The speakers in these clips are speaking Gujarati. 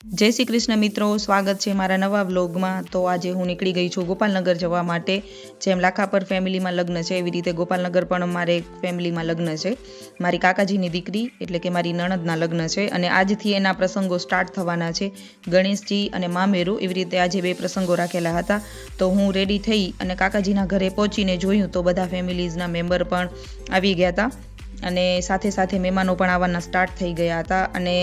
જય શ્રી કૃષ્ણ મિત્રો, સ્વાગત છે મારા નવા વ્લોગમાં। તો આજે હું નીકળી ગઈ છું ગોપાલનગર જવા માટે। જેમ લાખાપર ફેમિલીમાં લગ્ન છે એવી રીતે ગોપાલનગર પણ મારે ફેમિલીમાં લગ્ન છે। મારી કાકાજીની દીકરી એટલે કે મારી નણંદના લગ્ન છે અને આજથી એના પ્રસંગો સ્ટાર્ટ થવાના છે। ગણેશજી અને મામેરું એવી રીતે આજે બે પ્રસંગો રાખેલા હતા। તો હું રેડી થઈ અને કાકાજીના ઘરે પહોંચીને જોયું તો બધા ફેમિલીઝના મેમ્બર પણ આવી ગયા હતા અને સાથે સાથે મહેમાનો પણ આવવાના સ્ટાર્ટ થઈ ગયા હતા। અને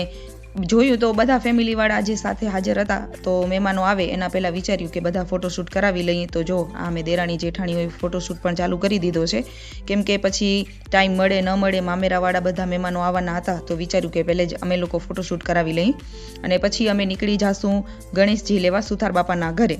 જોયું તો બધા ફેમિલીવાળા આજે સાથે હાજર હતા। તો મહેમાનો આવે એના પહેલાં વિચાર્યું કે બધા ફોટોશૂટ કરાવી લઈએ। તો જો આ મેં દેરાણી જેઠાણીઓએ ફોટોશૂટ પણ ચાલુ કરી દીધો છે, કેમ કે પછી ટાઈમ મળે ન મળે, મામેરાવાળા બધા મહેમાનો આવવાના હતા। તો વિચાર્યું કે પહેલે જ અમે લોકો ફોટોશૂટ કરાવી લઈએ અને પછી અમે નીકળી જાશું ગણેશજી લેવા સુથાર બાપાના ઘરે।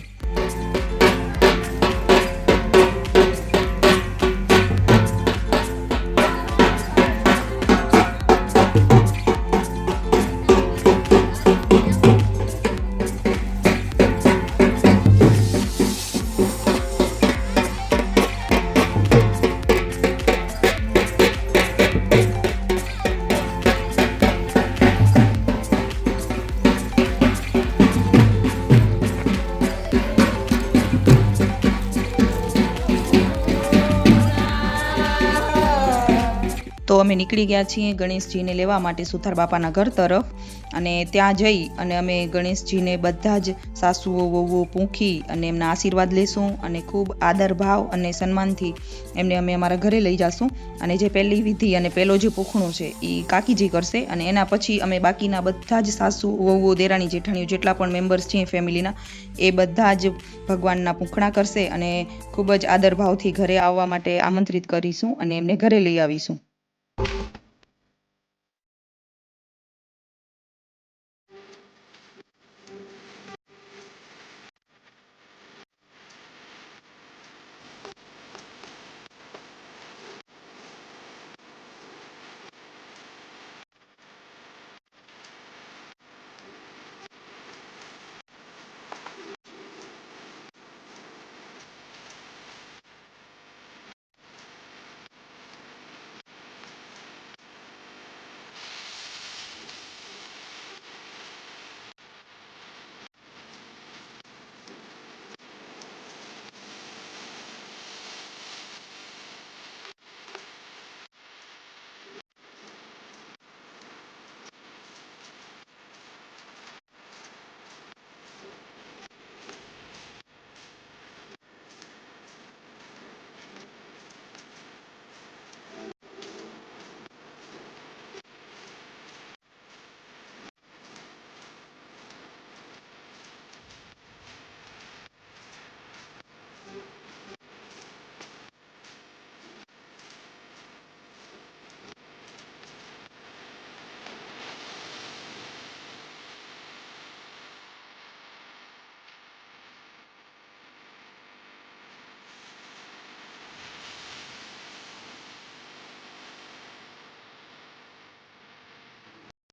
તો અમે નીકળી ગયા છીએ ગણેશજીને લેવા માટે સુથાર બાપાના ઘર તરફ અને ત્યાં જઈ અને અમે ગણેશજીને બધા જ સાસુઓ વહુઓ પૂંખી અને એમના આશીર્વાદ લેશું અને ખૂબ આદર ભાવ અને સન્માનથી એમને અમે અમારા ઘરે લઈ જઈશું। અને જે પહેલી વિધિ અને પહેલો જે પૂંખણું છે એ કાકીજી કરશે અને એના પછી અમે બાકીના બધા જ સાસુ વહુઓ દેરાણી જેઠાણીઓ જેટલા પણ મેમ્બર્સ છે ફેમિલીના એ બધા જ ભગવાનના પૂંખણા કરશે અને ખૂબ જ આદર ભાવથી ઘરે આવવા માટે આમંત્રિત કરીશું અને એમને ઘરે લઈ આવીશું।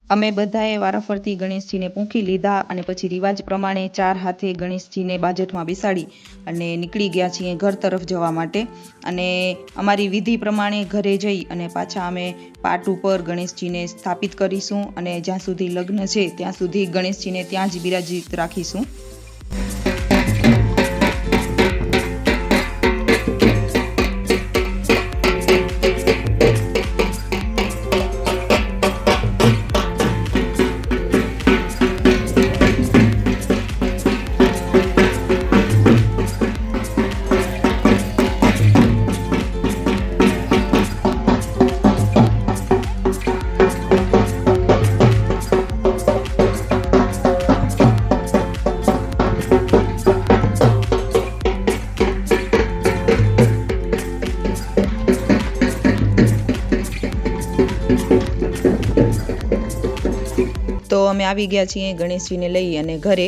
અમે બધાએ વારાફરતી ગણેશજીને પૂંખી લીધા અને પછી રિવાજ પ્રમાણે 4 હાથે ગણેશજીને બાજટમાં બેસાડી અને નીકળી ગયા છીએ ઘર તરફ જવા માટે। અને અમારી વિધિ પ્રમાણે ઘરે જઈ અને પાછા અમે પાટ ઉપર ગણેશજીને સ્થાપિત કરીશું અને જ્યાં સુધી લગ્ન છે ત્યાં સુધી ગણેશજીને ત્યાં જ બિરાજિત રાખીશું। તો અમે આવી ગયા છીએ ગણેશજીને લઈ અને ઘરે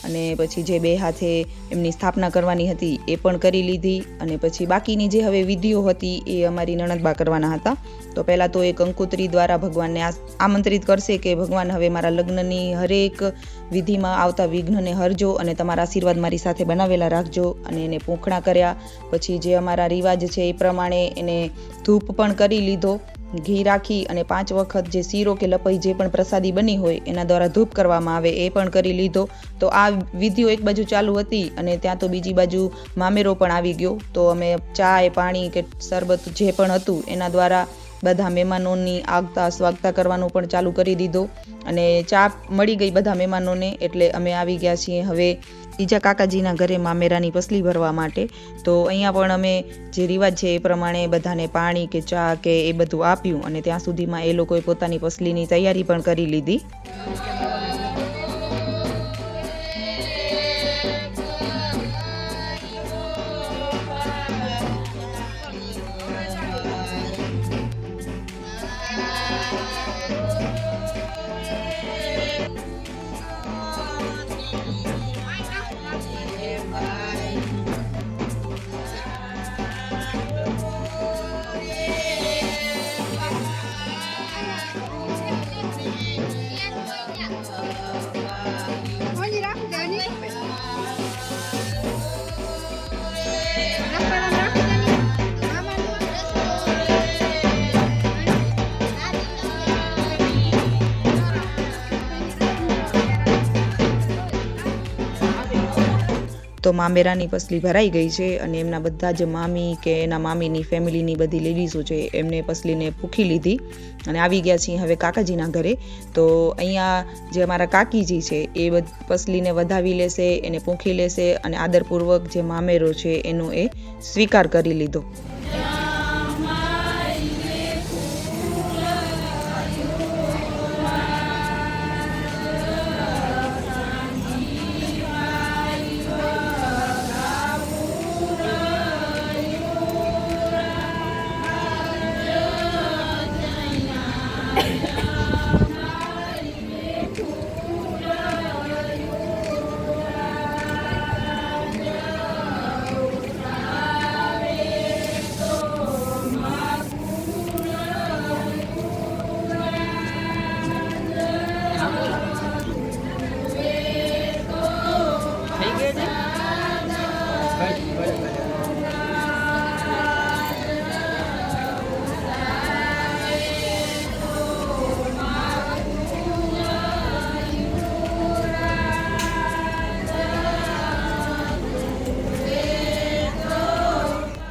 અને પછી જે બે હાથે એમની સ્થાપના કરવાની હતી એ પણ કરી લીધી અને પછી બાકીની જે હવે વિધિઓ હતી એ અમારી નણંદબા કરવાના હતા। તો પહેલાં તો એ કંકોત્રી દ્વારા ભગવાનને આમંત્રિત કરશે કે ભગવાન હવે મારા લગ્નની હરેક વિધિમાં આવતા વિઘ્નને હરજો અને તમારા આશીર્વાદ મારી સાથે બનાવેલા રાખજો અને એને પૂંખણા કર્યા। પછી જે અમારા રિવાજ છે એ પ્રમાણે એને ધૂપ પણ કરી લીધો ઘી રાખી અને 5 વખત જે શીરો કે લપઈ જે પણ પ્રસાદી બની હોય એના દ્વારા ધૂપ કરવામાં આવે એ પણ કરી લીધો. તો આ વિધિઓ એક બાજુ ચાલુ હતી અને ત્યાં તો બીજી બાજુ મામેરો પણ આવી ગયો. તો અમે ચા પાણી કે શરબત જે પણ હતું એના દ્વારા બધા મહેમાનોની આગતા સ્વાગતા કરવાનું પણ ચાલુ કરી દીધો અને ચા મળી ગઈ બધા મહેમાનોને. એટલે અમે આવી ગયા છીએ હવે બીજા કાકાજીના ઘરે મામેરાની પસલી ભરવા માટે. તો અહીંયા પણ અમે જે રિવાજ છે એ પ્રમાણે બધાને પાણી કે ચા કે એ બધું આપ્યું અને ત્યાં સુધીમાં એ લોકોએ પોતાની પસલીની તૈયારી પણ કરી લીધી. તો મામેરાની પસલી ભરાઈ ગઈ છે અને એમના બધા જ મામી કે એના મામીની ફેમિલીની બધી લેડીઝો છે એમને પસલીને પૂખી લીધી અને આવી ગયા છીએ હવે કાકાજીના ઘરે. તો અહીંયા જે અમારા કાકીજી છે એ પસલીને વધાવી લેશે, એને પૂંખી લેશે અને આદરપૂર્વક જે મામેરો છે એનો એ સ્વીકાર કરી લીધો.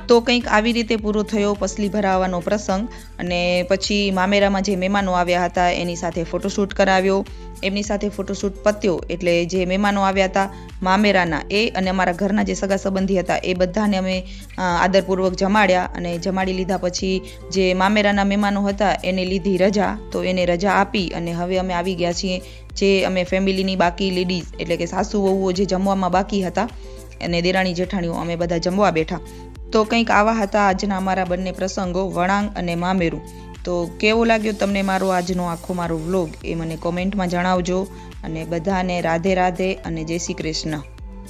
તો કંઈક આવી રીતે પૂરો થયો પસલી ભરાવાનો પ્રસંગ. અને પછી મામેરામાં જે મહેમાનો આવ્યા હતા એની સાથે ફોટોશૂટ કરાવ્યો. એમની સાથે ફોટોશૂટ પત્યો એટલે જે મહેમાનો આવ્યા હતા મામેરાના એ અને અમારા ઘરના જે સગા સંબંધી હતા એ બધાને અમે આદરપૂર્વક જમાડ્યા અને જમાડી લીધા પછી જે મામેરાના મહેમાનો હતા એને લીધી રજા. તો એને રજા આપી અને હવે અમે આવી ગયા છીએ જે અમે ફેમિલીની બાકી લેડીઝ એટલે કે સાસુ વહુઓ જે જમવામાં બાકી હતા અને દેરાણી જેઠાણીઓ અમે બધા જમવા બેઠા. તો કંઈક આવા હતા આજના અમારા બંને પ્રસંગો, વળાંગ અને મામેરું. તો કેવો લાગ્યો તમને મારો આજનો આખો મારો વ્લોગ એ મને કોમેન્ટમાં જણાવજો અને બધાને રાધે રાધે અને જય શ્રી કૃષ્ણ.